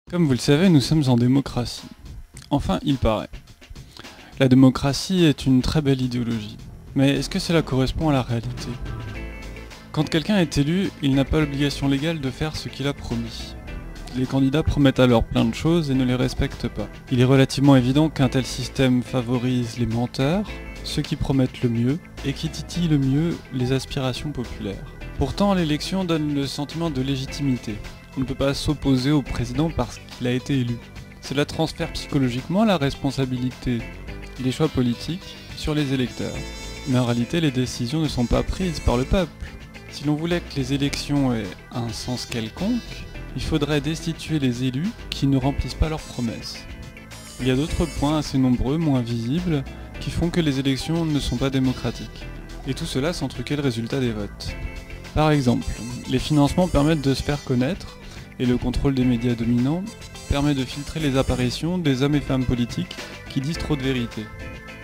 Comme vous le savez, nous sommes en démocratie. Enfin, il paraît. La démocratie est une très belle idéologie. Mais est-ce que cela correspond à la réalité? Quand quelqu'un est élu, il n'a pas l'obligation légale de faire ce qu'il a promis. Les candidats promettent alors plein de choses et ne les respectent pas. Il est relativement évident qu'un tel système favorise les menteurs, ceux qui promettent le mieux, et qui titillent le mieux les aspirations populaires. Pourtant, l'élection donne le sentiment de légitimité. On ne peut pas s'opposer au président parce qu'il a été élu. Cela transfère psychologiquement la responsabilité des choix politiques sur les électeurs. Mais en réalité, les décisions ne sont pas prises par le peuple. Si l'on voulait que les élections aient un sens quelconque, il faudrait destituer les élus qui ne remplissent pas leurs promesses. Il y a d'autres points assez nombreux, moins visibles, qui font que les élections ne sont pas démocratiques. Et tout cela sans truquer le résultat des votes. Par exemple, les financements permettent de se faire connaître, et le contrôle des médias dominants permet de filtrer les apparitions des hommes et femmes politiques qui disent trop de vérité.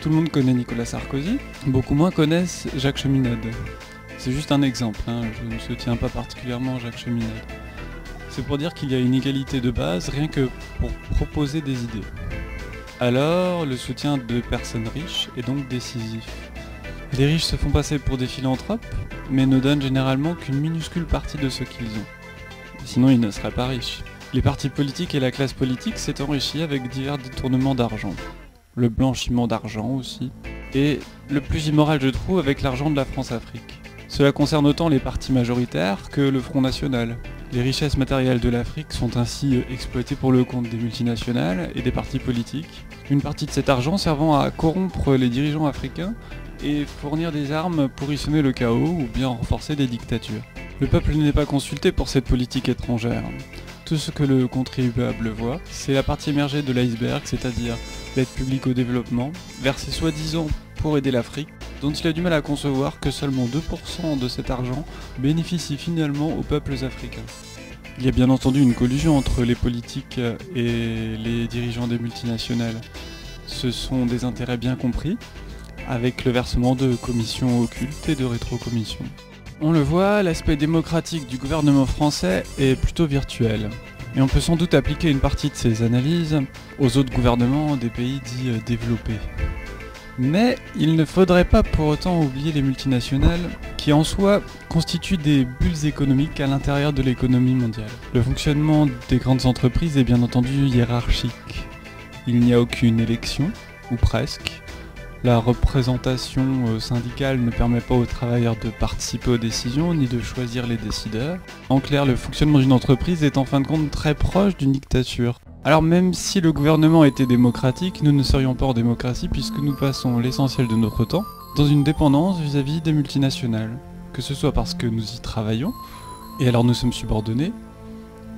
Tout le monde connaît Nicolas Sarkozy, beaucoup moins connaissent Jacques Cheminade. C'est juste un exemple, je ne soutiens pas particulièrement Jacques Cheminade. C'est pour dire qu'il y a une égalité de base rien que pour proposer des idées. Alors, le soutien de personnes riches est donc décisif. Les riches se font passer pour des philanthropes, mais ne donnent généralement qu'une minuscule partie de ce qu'ils ont. Sinon, ils ne seraient pas riches. Les partis politiques et la classe politique s'est enrichie avec divers détournements d'argent. Le blanchiment d'argent aussi. Et le plus immoral, je trouve, avec l'argent de la France-Afrique. Cela concerne autant les partis majoritaires que le Front National. Les richesses matérielles de l'Afrique sont ainsi exploitées pour le compte des multinationales et des partis politiques. Une partie de cet argent servant à corrompre les dirigeants africains et fournir des armes pour y semer le chaos ou bien renforcer des dictatures. Le peuple n'est pas consulté pour cette politique étrangère. Tout ce que le contribuable voit, c'est la partie émergée de l'iceberg, c'est-à-dire l'aide publique au développement, versée soi-disant pour aider l'Afrique, dont il a du mal à concevoir que seulement 2% de cet argent bénéficie finalement aux peuples africains. Il y a bien entendu une collusion entre les politiques et les dirigeants des multinationales. Ce sont des intérêts bien compris, avec le versement de commissions occultes et de rétrocommissions. On le voit, l'aspect démocratique du gouvernement français est plutôt virtuel. Et on peut sans doute appliquer une partie de ces analyses aux autres gouvernements des pays dits développés. Mais il ne faudrait pas pour autant oublier les multinationales qui en soi constituent des bulles économiques à l'intérieur de l'économie mondiale. Le fonctionnement des grandes entreprises est bien entendu hiérarchique. Il n'y a aucune élection, ou presque. La représentation syndicale ne permet pas aux travailleurs de participer aux décisions ni de choisir les décideurs. En clair, le fonctionnement d'une entreprise est en fin de compte très proche d'une dictature. Alors même si le gouvernement était démocratique, nous ne serions pas en démocratie puisque nous passons l'essentiel de notre temps dans une dépendance vis-à-vis des multinationales. Que ce soit parce que nous y travaillons, et alors nous sommes subordonnés,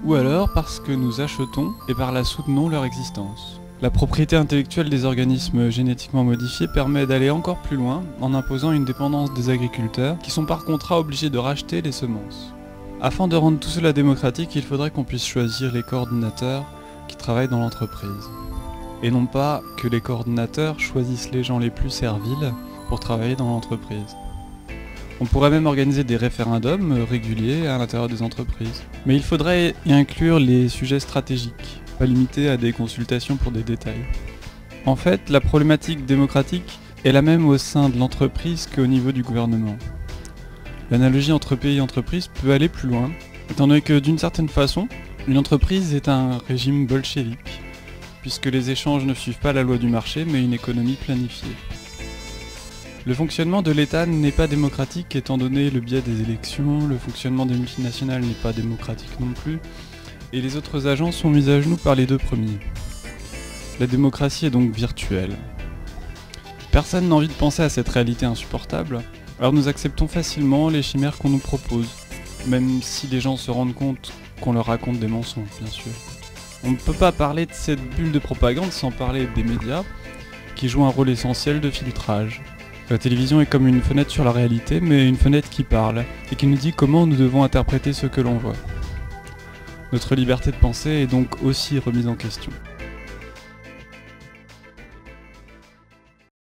ou alors parce que nous achetons et par là soutenons leur existence. La propriété intellectuelle des organismes génétiquement modifiés permet d'aller encore plus loin en imposant une dépendance des agriculteurs qui sont par contrat obligés de racheter les semences. Afin de rendre tout cela démocratique, il faudrait qu'on puisse choisir les coordinateurs qui travaillent dans l'entreprise. Et non pas que les coordinateurs choisissent les gens les plus serviles pour travailler dans l'entreprise. On pourrait même organiser des référendums réguliers à l'intérieur des entreprises. Mais il faudrait y inclure les sujets stratégiques, pas limité à des consultations pour des détails. En fait, la problématique démocratique est la même au sein de l'entreprise qu'au niveau du gouvernement. L'analogie entre pays et entreprise peut aller plus loin, étant donné que d'une certaine façon, une entreprise est un régime bolchevique, puisque les échanges ne suivent pas la loi du marché mais une économie planifiée. Le fonctionnement de l'État n'est pas démocratique étant donné le biais des élections, le fonctionnement des multinationales n'est pas démocratique non plus, et les autres agents sont mis à genoux par les deux premiers. La démocratie est donc virtuelle. Personne n'a envie de penser à cette réalité insupportable, alors nous acceptons facilement les chimères qu'on nous propose, même si les gens se rendent compte qu'on leur raconte des mensonges, bien sûr. On ne peut pas parler de cette bulle de propagande sans parler des médias, qui jouent un rôle essentiel de filtrage. La télévision est comme une fenêtre sur la réalité, mais une fenêtre qui parle, et qui nous dit comment nous devons interpréter ce que l'on voit. Notre liberté de penser est donc aussi remise en question.